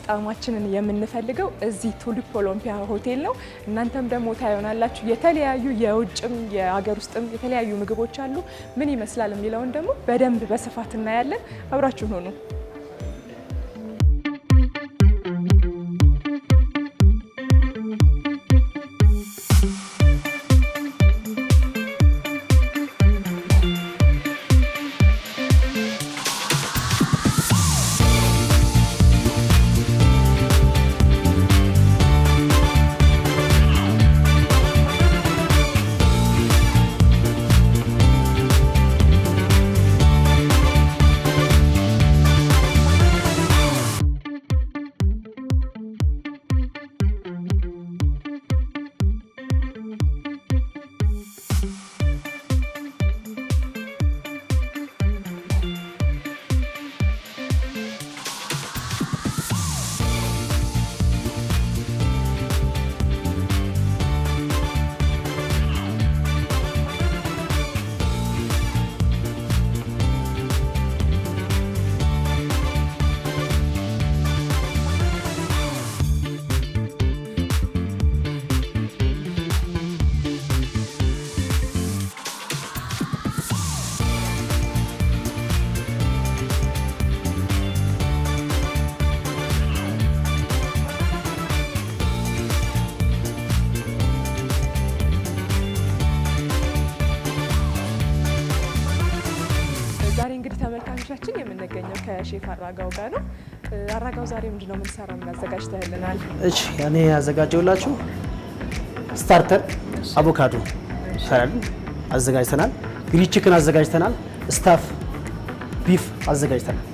ጣዕማችንን የምንፈልገው እዚህ ቱሊፕ ኦሎምፒያ ሆቴል ነው። እናንተም ደግሞ ታዩናላችሁ። የተለያዩ የውጭም የሀገር ውስጥም የተለያዩ ምግቦች አሉ። ምን ይመስላል የሚለውን ደግሞ በደንብ በስፋት እናያለን። አብራችሁን ሆኑ። ተመልካቾቻችን የምንገኘው ከሼፍ አራጋው ጋር ነው። አራጋው ዛሬ ምንድነው የምንሰራው? እናዘጋጅተህልናል? እሺ እኔ ያዘጋጀውላችሁ ስታርተር አቮካዶ ሰላድ አዘጋጅተናል። ግሪን ቺክን አዘጋጅተናል። ስታፍ ቢፍ አዘጋጅተናል።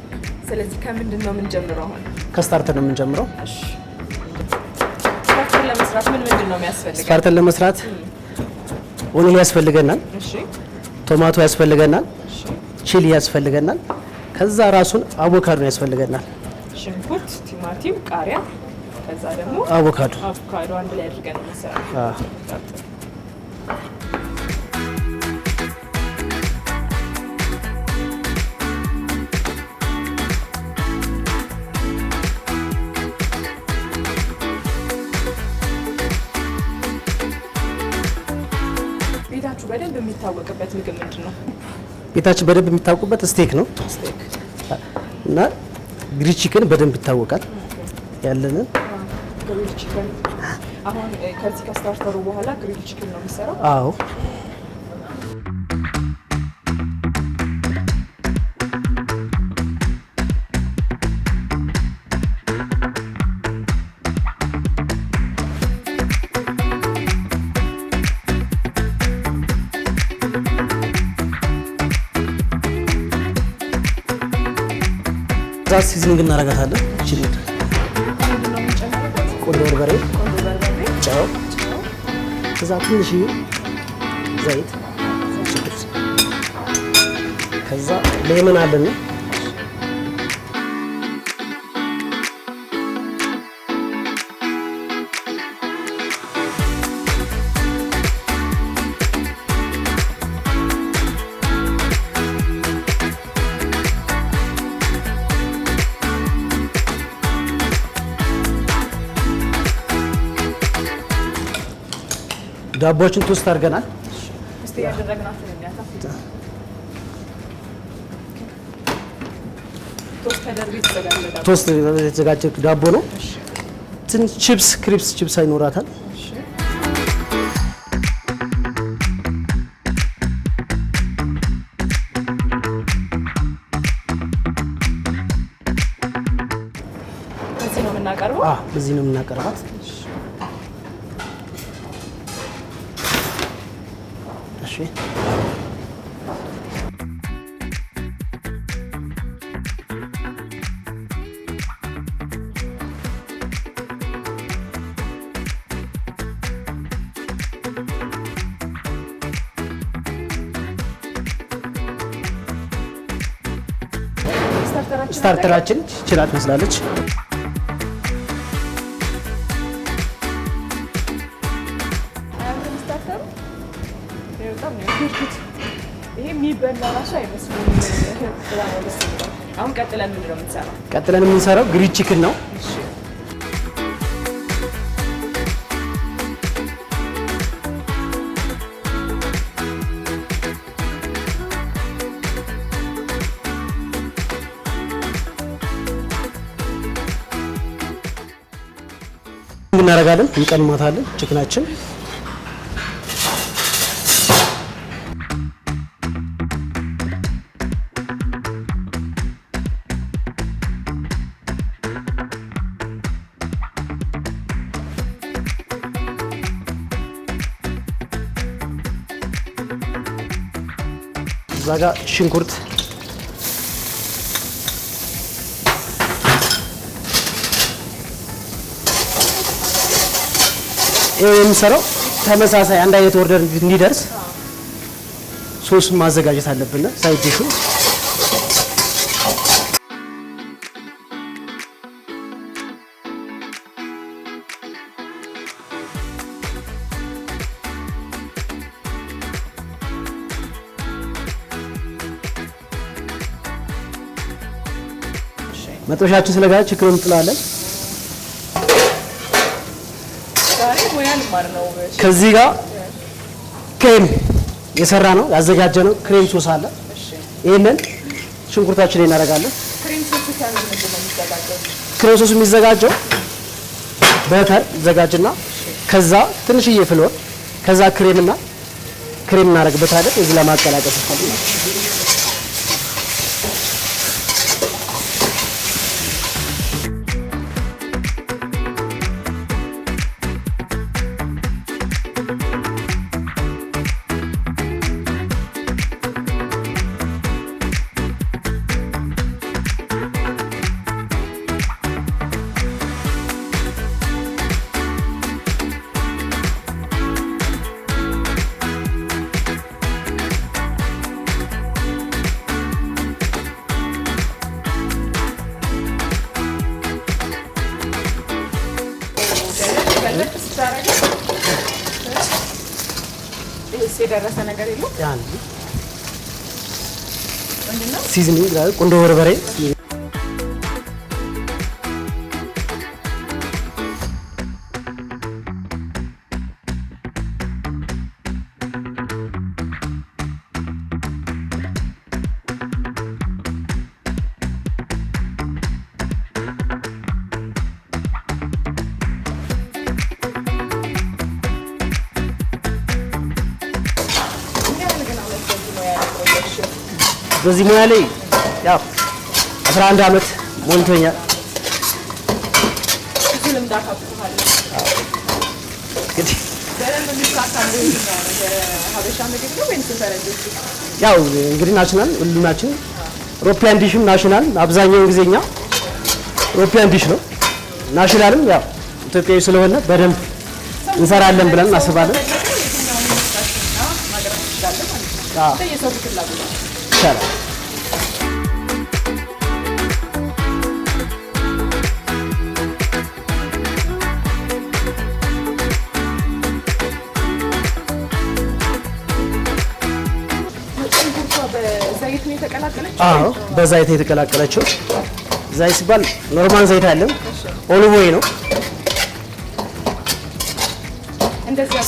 ስለዚህ ከምንድነው የምንጀምረው? አሁን ከስታርተር ነው የምንጀምረው። እሺ ስታርተር ለመስራት ምንድነው የሚያስፈልገው? ስታርተር ለመስራት ኦኒየን ያስፈልገናል። እሺ ቶማቶ ያስፈልገናል። ቺሊ ያስፈልገናል። ከዛ ራሱን አቮካዶ ያስፈልገናል። ሽንኩርት፣ ቲማቲም፣ ቃሪያ ከዛ ደግሞ አቮካዶ አንድ ላይ አድርገን እንሰራለን። ቤታችሁ በደንብ የሚታወቅበት ምግብ ምንድነው? ቤታችን በደንብ የሚታወቅበት ስቴክ ነው እና ግሪን ቺክን በደንብ ይታወቃል። ያለንን ግሪን ቺክን አሁን ከዚህ ከስታርተሩ በኋላ ግሪን ቺክን ነው የሚሰራው? አዎ ሲዝኒንግ እናደርጋታለን። ቺሊ ቆንጆ በርበሬ፣ ጨው፣ ከዛ ትንሽ ዘይት፣ ከዛ ሌመን አለን። ዳቦችን ቶስት አድርገናል። እስቲ ያደረግናት ቶስት የተዘጋጀ ዳቦ ነው። ትንሽ ቺፕስ ክሪፕስ ቺፕስ አይኖራታል። በዚህ ነው የምናቀርበው? በዚህ ነው የምናቀርባት። ስታርተራችን ችላ ትመስላለች። ይሄ የሚበላ ራሱ አይመስልም። አሁን ቀጥለን ምንድን ነው የምንሰራው? ቀጥለን የምንሰራው ግሪን ቺክን ነው። እናደርጋለን፣ እንቀልማታለን ችክናችን። እዛ ጋር ሽንኩርት ይሄ የምንሰራው ተመሳሳይ አንድ አይነት ኦርደር እንዲደርስ ሶስቱን ማዘጋጀት አለብን። ሳይድ ዲሹ መጥበሻችን ስለጋለ ችክኑን እንጥላለን። ከዚህ ጋር ክሬም የሰራ ነው ያዘጋጀ ነው ክሬም ሶስ አለ። ይሄንን ሽንኩርታችን ላይ እናደርጋለን። ክሬም ሶስ የሚዘጋጀው በተር ይዘጋጅና ከዛ ትንሽዬ ፍሎር ከዛ ክሬም እናደርግበታለን። እዚህ ለማቀላቀል ተፈልጎ የደረሰ ነገር የለም። ያን ሲዝኒንግ ቁንዶ በርበሬ በዚህ ሙያ ላይ ያው 11 አመት ሞልቶኛል። ያው እንግዲህ ናሽናል ሁሉናችን ኢሮፒያን ዲሽም ናሽናል አብዛኛውን ጊዜኛ ኢሮፒያን ዲሽ ነው። ናሽናልም ያው ኢትዮጵያዊ ስለሆነ በደንብ እንሰራለን ብለን እናስባለን። ይቻላል። በዛይት የተቀላቀለችው ዘይት ሲባል ኖርማል ዘይት አይደለም፣ ኦሊቭ ኦይል ነው።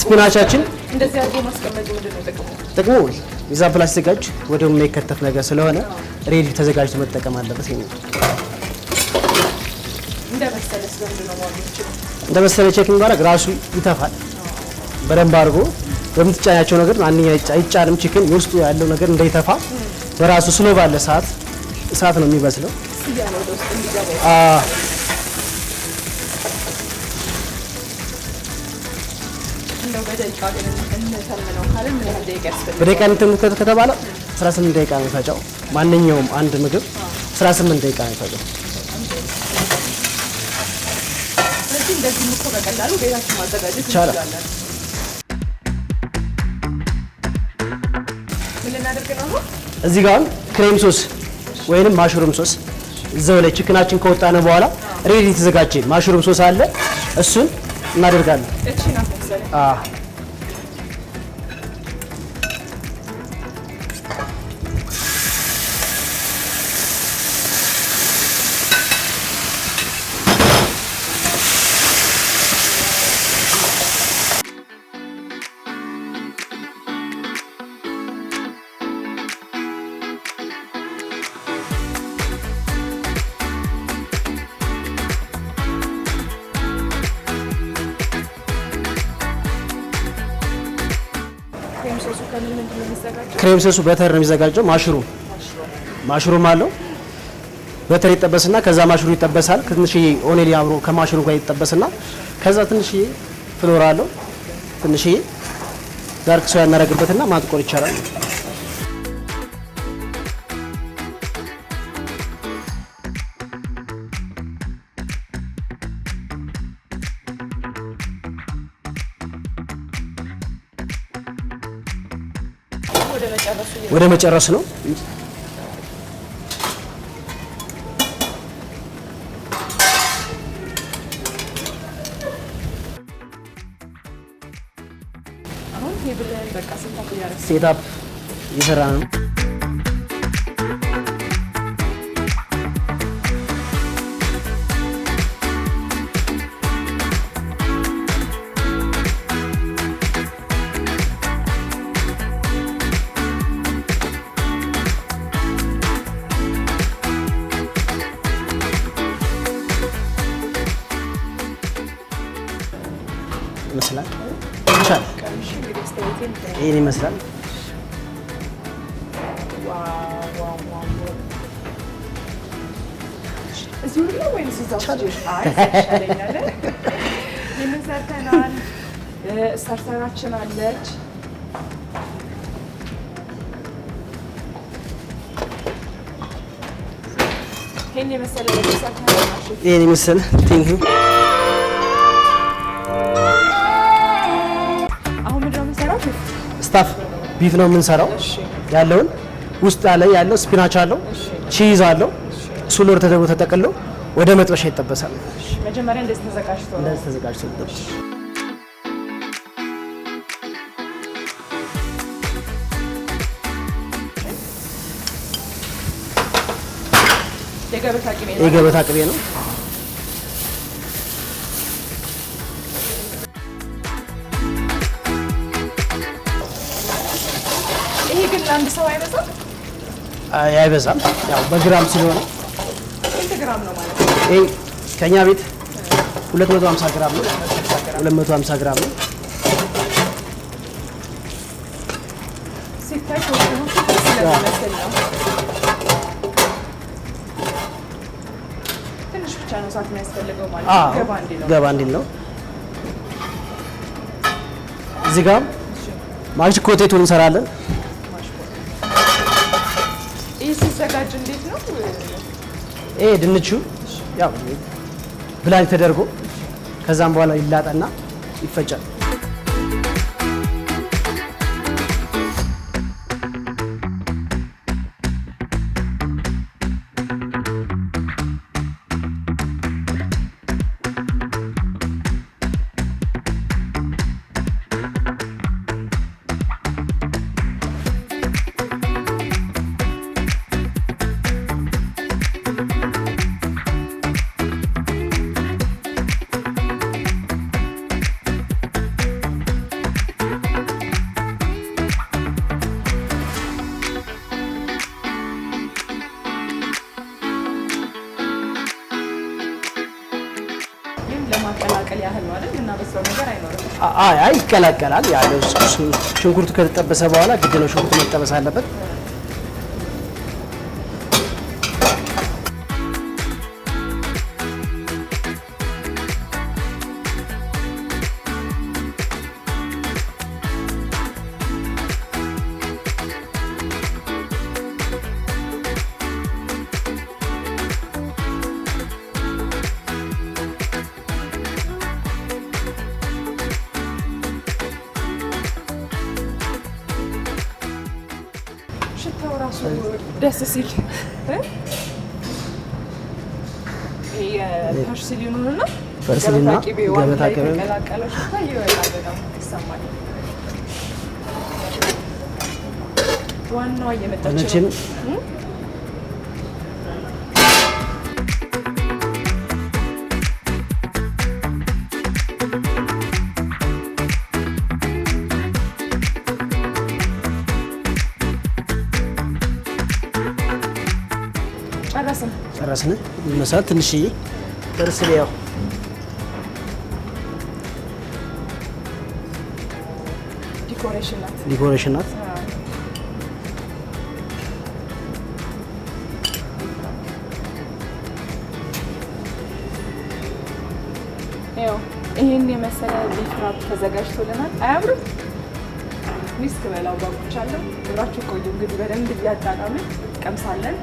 ስፒናቻችን እንደዚህ አድርጎ ማስቀመጥ ምንድን ነው ጥቅሙ? ጥቅሙ ይዛ ፕላስቲክ ጋር ወዲያው የማይከተፍ ነገር ስለሆነ ሬዲ ተዘጋጅቶ መጠቀም አለበት። ይሄ እንደ መሰለ ቼኪንግ ማድረግ ራሱ ይተፋል በደንብ አድርጎ። በምትጫኛቸው ነገር ማንኛው አይጫንም። ቺክን ውስጡ ያለው ነገር እንዳይተፋ በራሱ ስሎ ባለ እሳት ነው የሚበስለው። በደቂቃ እንትን ከተባለ 18 ደቂቃ ነው የሚፈጨው። ማንኛውም አንድ ምግብ 18 ደቂቃ ነው የሚፈጨው። እንደዚህ እኮ በቀላሉ ቤታችን ማዘጋጀት ይቻላል። ምን እናደርግ ነው? እዚህ ጋር ክሬም ሶስ ወይንም ማሽሩም ሶስ እዛው ላይ ቺክናችን ከወጣነ በኋላ ሬዲ ተዘጋጀ ማሽሩም ሶስ አለ። እሱን እናደርጋለን። እቺ ናት መሰለኝ። ሶሱ ከምን ምንድን ነው የሚዘጋጀው? ክሬም ሶሱ በተር ነው የሚዘጋጀው። ማሽሩም አለው። በተር ይጠበስና ከዛ ማሽሩ ይጠበሳል። ትንሽዬ ኦኔሊ አብሮ ከማሽሩ ጋር ይጠበስና ከዛ ትንሽዬ ፍሎራ አለው። ትንሽዬ ዳርክ ሶያ እናደርግበትና ማጥቆር ይቻላል። ወደ መጨረስ ነው። አሁን ቴብልን በቃ ሴታፕ እየሰራ ነው። ይመስላል ይሄን ይመስላል። እዚሁ ነው ወይስ እዛው? አይ ይሻለኛል። ይሄን ሰርተናል። ስታርተራችን አለች። ይሄን የመሰለ ሰርተናል። ይሄን የመሰለ ቴንክ ዩ። ስታፍ ቢፍ ነው የምንሰራው። ያለውን ውስጥ ያለው ስፒናች አለው፣ ቺዝ አለው። እሱ ሎር ተደርጎ ተጠቅሎ ወደ መጥበሻ ይጠበሳል። መጀመሪያ እንደዚህ ተዘጋጅቶ ይጠበስ። የገበታ ቅቤ ነው። አንድ ሰው አይበዛም? አይበዛም። ያው በግራም ስለሆነ ስንት ግራም ነው ማለት ነው? ይሄ ከኛ ቤት 250 ግራም ነው። 250 ግራም ነው። ሲታይ ነው ስለሚመስል ነው። ትንሽ ብቻ ነው እሳት የሚያስፈልገው ማለት ነው። ገባ እንዲል ነው። እዚህ ጋር ማሽ ኮቴቱን እንሰራለን። ሲዘጋጅ እንዴት ነው? ይሄ ድንቹ ያው ብላኝ ተደርጎ ከዛም በኋላ ይላጠና ይፈጫል። ለማቀላቀል ያህል ነው አይደል? እና በስለው ነገር አይኖርም። አይ ይቀላቀላል። ያለው ሽንኩርቱ ከተጠበሰ በኋላ ግድ ነው ሽንኩርቱ መጠበስ አለበት። ሽታው ራሱ ደስ ሲል ፐርሲሊኑንና ገበታ ቅቤ ቀላቀለው ሽታ ይወጣል። በጣም ይሰማል። ዋናዋ እየመጣች ነው። ጨረስን። መሳት ትንሽዬ ጥርስል ያው ዲኮሬሽን ናት። ይሄን የመሰለ ቢፍ ራፕ ተዘጋጅቶልናል። አያምርም? ሚስት በላው ባቁቻለሁ። እራችሁ ቆዩ እንግዲህ በደንብ እያጣጣምን ቀምሳለን።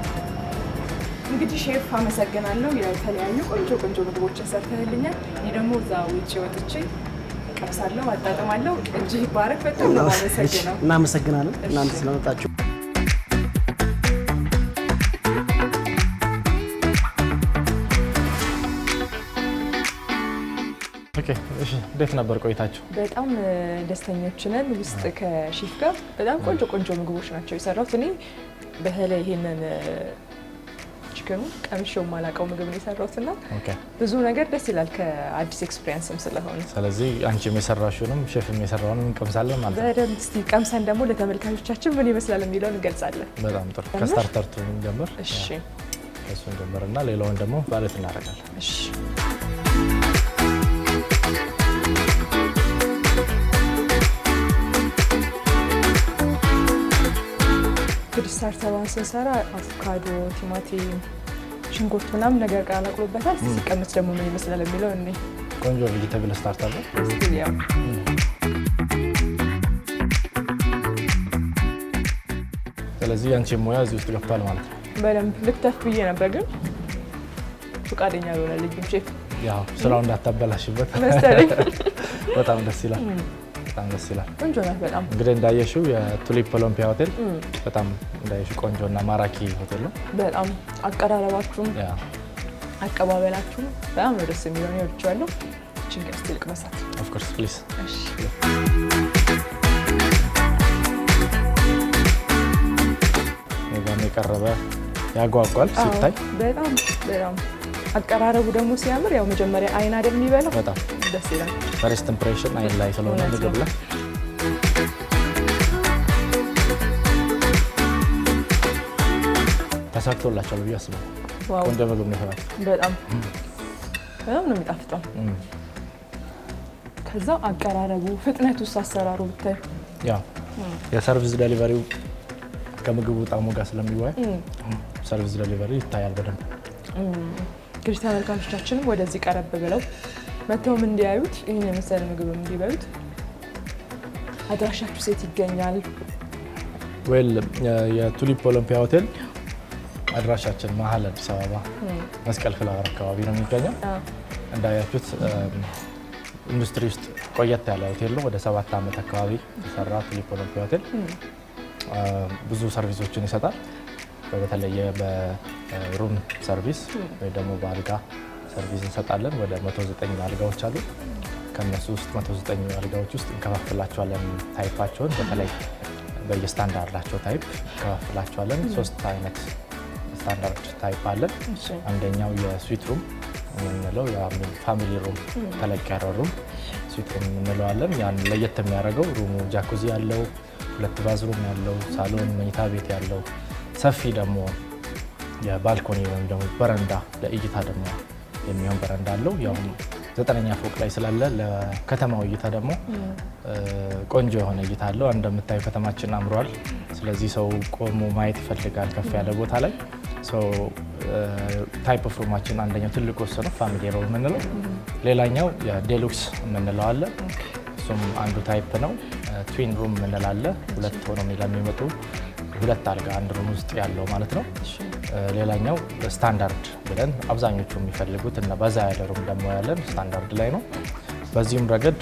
እንግዲህ ሼፍ አመሰግናለሁ። የተለያዩ ቆንጆ ምግቦችን ሰርተህልኛል። እኔ ደግሞ እዛ ውጭ ወጥቼ ቀምሳለሁ፣ አጣጥማለሁ። እጅህ ይባረክ። በጣም ነው አመሰግናለሁ። እናመሰግናለን እናንተ ስለመጣችሁ። እሺ እንዴት ነበር ቆይታችሁ? በጣም ደስተኞች ነን። ውስጥ ከሼፍ ጋር በጣም ቆንጆ ምግቦች ናቸው የሰራሁት። እኔ በተለይ ይሄንን ቺክኑ ቀምሼው የማላውቀው ምግብ ነው የሰራሁትና ብዙ ነገር ደስ ይላል ከአዲስ ኤክስፒሪየንስም ስለሆነ። ስለዚህ አንቺም የሰራሽውንም ሼፍም የሰራውንም እንቀምሳለን ማለት ነው። በደንብ እስቲ ቀምሰን ደግሞ ለተመልካቾቻችን ምን ይመስላል የሚለውን እንገልጻለን። በጣም ጥሩ። ከስታርተርቱ እንጀምር። እሺ እሱ እንጀምርና ሌላውን ደግሞ ባለት እናደርጋለን። እሺ ስታርተሩን ስንሰራ አቮካዶ፣ ቲማቲም፣ ሽንኩርት ምናምን ነገር ቀላቅሎበታል። ሲቀመጥ ደግሞ ምን ይመስላል የሚለው እኔ ቆንጆ ቬጂቴብል ስታርተር ነው። ስለዚህ አንቺ ሙያ እዚህ ውስጥ ገብቷል ማለት ነው። በደንብ ልክተፍ ብዬ ነበር ግን ፈቃደኛ አልሆነልኝም ሼፍ። ያው ስራው እንዳታበላሽበት መሰለኝ። በጣም ደስ ይላል። በጣም ደስ ይላል። ቆንጆ ነው በጣም። እንግዲህ እንዳየሽው የቱሊፕ ኦሎምፒያ ሆቴል በጣም እንዳየሽው ቆንጆና ማራኪ ሆቴል ነው። በጣም አቀራረባችሁም አቀባበላችሁም በጣም ነው ደስ የሚለው። ነው ወድቻለሁ። ቺንገር ስቲል ቅመሳት። ኦፍ ኮርስ ፕሊዝ። እሺ ነገም የቀረበ ያጓጓል ሲታይ በጣም አቀራረቡ ደግሞ ሲያምር ያው መጀመሪያ አይን አይደል የሚበላው። በጣም ደስ ይላል። ፈርስት ኢምፕሬሽን አይን ላይ ስለሆነ ምግብ ላይ ተሳክቶላቸዋል ብዬ አስባለሁ። ቆንጆ ምግብ ነው ይሆናል። በጣም ነው የሚጣፍጠው። ከዛ አቀራረቡ፣ ፍጥነቱ፣ አሰራሩ ብታይ ያው የሰርቪስ ዴሊቨሪው ከምግቡ ጣዕሙ ጋር ስለሚዋይ ሰርቪስ ዴሊቨሪ ይታያል በደንብ። እንግዲህ ተመልካቾቻችንም ወደዚህ ቀረብ ብለው መተውም እንዲያዩት ይህን የመሰለ ምግብ እንዲበሉት አድራሻችሁ ሴት ይገኛል? ዌል የቱሊፕ ኦሎምፒያ ሆቴል አድራሻችን መሀል አዲስ አበባ መስቀል ፍላወር አካባቢ ነው የሚገኘው። እንዳያችሁት ኢንዱስትሪ ውስጥ ቆየት ያለ ሆቴል ነው። ወደ 7 ዓመት አካባቢ የሰራ ቱሊፕ ኦሎምፒያ ሆቴል ብዙ ሰርቪሶችን ይሰጣል። በተለይ በሩም ሰርቪስ ወይ ደግሞ በአልጋ ሰርቪስ እንሰጣለን። ወደ 109 አልጋዎች አሉ። ከነሱ ውስጥ 109 አልጋዎች ውስጥ እንከፋፍላቸዋለን ታይፓቸውን። በተለይ በየስታንዳርዳቸው ታይፕ እንከፋፍላቸዋለን። 3 አይነት ስታንዳርድ ታይፕ አለን። አንደኛው የስዊት ሩም የምንለው ፋሚሊ ሩም፣ ተለቅ ያለ ሩም ስዊት ሩም እንለዋለን። ያን ለየት የሚያደርገው ሩሙ ጃኩዚ ያለው፣ 2 ባዝሩም ያለው፣ ሳሎን መኝታ ቤት ያለው፣ ሰፊ ደግሞ የባልኮኒ ወይም ደግሞ በረንዳ ለእይታ ደግሞ የሚሆን በረንዳ አለው። ያው 9ኛ ፎቅ ላይ ስላለ ለከተማው እይታ ደግሞ ቆንጆ የሆነ እይታ አለው። እንደምታዩ ከተማችን አምሯል። ስለዚህ ሰው ቆሞ ማየት ይፈልጋል ከፍ ያለ ቦታ ላይ። ታይፕ ኦፍ ሩማችን አንደኛው ትልቁ እሱ ነው፣ ፋሚሊ ሩም የምንለው። ሌላኛው የዴሉክስ የምንለው አለ። እሱም አንዱ ታይፕ ነው። ትዊን ሩም የምንላለ 2 ሆኖ ለሚመጡ 2 አልጋ አንድ ሩም ውስጥ ያለው ማለት ነው። ሌላኛው ስታንዳርድ ብለን አብዛኞቹ የሚፈልጉት እና በዛ ያለ ሩም ደግሞ ያለን ስታንዳርድ ላይ ነው። በዚህም ረገድ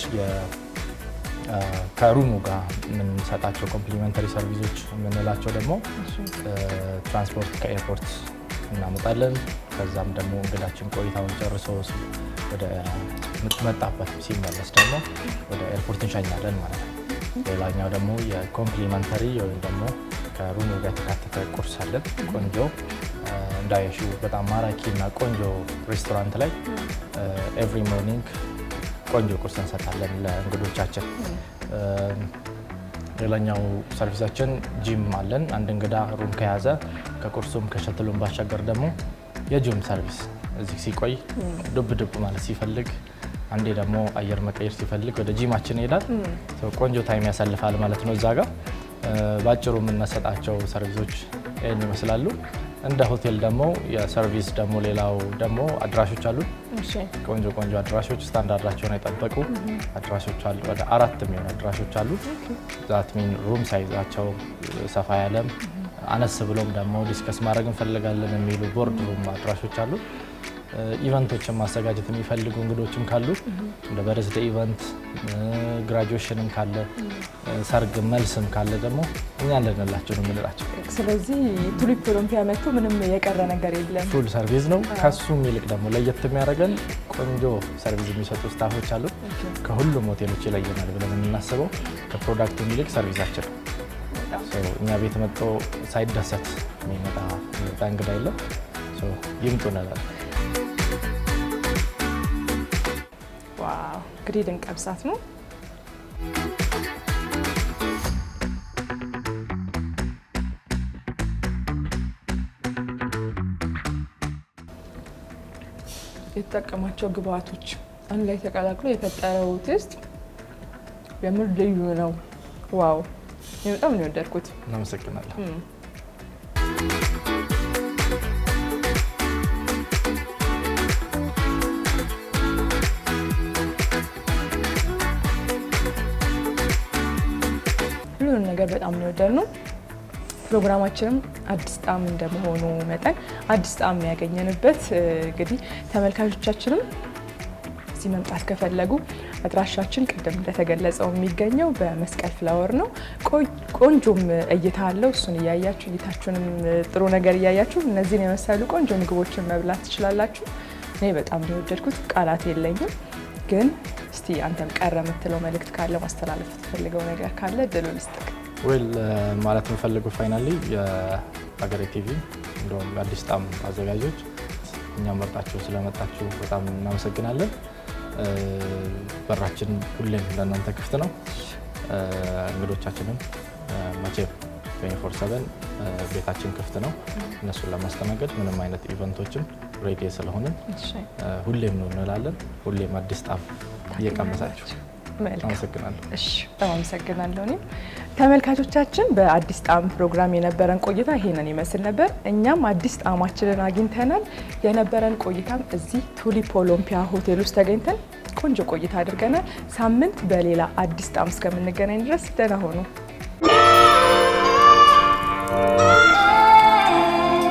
ከሩሙ ጋር የምንሰጣቸው ኮምፕሊመንተሪ ሰርቪሶች የምንላቸው ደግሞ ትራንስፖርት ከኤርፖርት እናመጣለን። ከዛም ደግሞ እንግዳችን ቆይታውን ጨርሶ ወደ መጣበት ሲመለስ ደግሞ ወደ ኤርፖርት እንሸኛለን ማለት ነው። ሌላኛው ደግሞ የኮምፕሊመንተሪ ወይም ደግሞ ከሩሙ ጋር የተካተተ ቁርስ አለን። ቆንጆ እንዳያሽው በጣም ማራኪ እና ቆንጆ ሬስቶራንት ላይ ኤቭሪ ሞርኒንግ ቆንጆ ቁርስ እንሰጣለን ለእንግዶቻችን። ሌላኛው ሰርቪሳችን ጂም አለን። አንድ እንግዳ ሩም ከያዘ ከቁርሱም ከሸትሉም ባሻገር ደግሞ የጂም ሰርቪስ እዚህ ሲቆይ ዱብ ዱብ ማለት ሲፈልግ አንዴ ደግሞ አየር መቀየር ሲፈልግ ወደ ጂማችን ይሄዳል። ቆንጆ ታይም ያሳልፋል ማለት ነው። እዛ ጋር ባጭሩ የምንሰጣቸው ሰርቪሶች ይሄን ይመስላሉ። እንደ ሆቴል ደግሞ የሰርቪስ ደግሞ ሌላው ደግሞ አድራሾች አሉ። ቆንጆ ቆንጆ አድራሾች ስታንዳርዳቸውን የጠበቁ አድራሾች አሉ። ወደ 4 የሚሆኑ አድራሾች አሉ። ዛት ሚን ሩም ሳይዛቸው ሰፋ ያለም አነስ ብሎም ደግሞ ዲስከስ ማድረግ እንፈልጋለን የሚሉ ቦርድ ሩም አድራሾች አሉ። ኢቨንቶችን ማዘጋጀት የሚፈልጉ እንግዶችም ካሉ እንደ በርዝዴ ኢቨንት፣ ግራጁዌሽንም ካለ፣ ሰርግ መልስም ካለ ደግሞ እኛ አለንላቸው ነው የምንላቸው። ስለዚህ ቱሊፕ ኦሎምፒያ መጥቶ ምንም የቀረ ነገር የለም። ፉል ሰርቪስ ነው። ከሱም ይልቅ ደግሞ ለየት የሚያደርገን ቆንጆ ሰርቪስ የሚሰጡ ስታፎች አሉ። ከሁሉም ሆቴሎች ይለየናል ብለን የምናስበው ከፕሮዳክቱ ይልቅ ሰርቪሳችን ነው። እኛ ቤት መጥቶ ሳይደሰት የሚመጣ እንግዳ የለም። ይምጡ እንላለን። ዋው እንግዲህ ልንቀምሳት ነው። የተጠቀማቸው ግብአቶች አንድ ላይ ተቀላቅሎ የፈጠረው ቴስት የምር ልዩ ነው። ዋው በጣም ነው የወደድኩት። እናመሰግናለን። ሁሉንም ነገር በጣም ነው የወደድነው። ፕሮግራማችንም አዲስ ጣዕም እንደመሆኑ መጠን አዲስ ጣዕም ያገኘንበት እንግዲህ ተመልካቾቻችንም እዚህ መምጣት ከፈለጉ አድራሻችን ቅድም እንደተገለጸው የሚገኘው በመስቀል ፍላወር ነው። ቆንጆም እይታ አለው። እሱን እያያችሁ እይታችሁንም ጥሩ ነገር እያያችሁ እነዚህን የመሰሉ ቆንጆ ምግቦችን መብላት ትችላላችሁ። እኔ በጣም ነው የወደድኩት፣ ቃላት የለኝም። ግን እስቲ አንተም ቀረ የምትለው መልእክት ካለ ማስተላለፍ ትፈልገው ነገር ካለ እድሉን ልስጥክ። ማለት የምፈልገው ፋይናሊ የሀገሬ ቲቪ እንደውም አዲስ ጣዕም አዘጋጆች እኛም መርጣችሁ ስለመጣችሁ በጣም እናመሰግናለን። በራችን ሁሌም ለእናንተ ክፍት ነው። እንግዶቻችንም መቼም 24/7 ቤታችን ክፍት ነው። እነሱን ለማስተናገድ ምንም አይነት ኢቨንቶችን ሬዲ ስለሆንን ሁሌም ነው እንላለን። ሁሌም አዲስ ጣዕም እየቀመሳችሁ አመሰግናለሁ። እሺ በጣም አመሰግናለሁ። እኔም ተመልካቾቻችን በአዲስ ጣዕም ፕሮግራም የነበረን ቆይታ ይሄንን ይመስል ነበር። እኛም አዲስ ጣዕማችንን አግኝተናል። የነበረን ቆይታም እዚህ ቱሊፕ ኦሎምፒያ ሆቴል ውስጥ ተገኝተን ቆንጆ ቆይታ አድርገናል። ሳምንት በሌላ አዲስ ጣዕም እስከምንገናኝ ድረስ ደህና ሆኑ።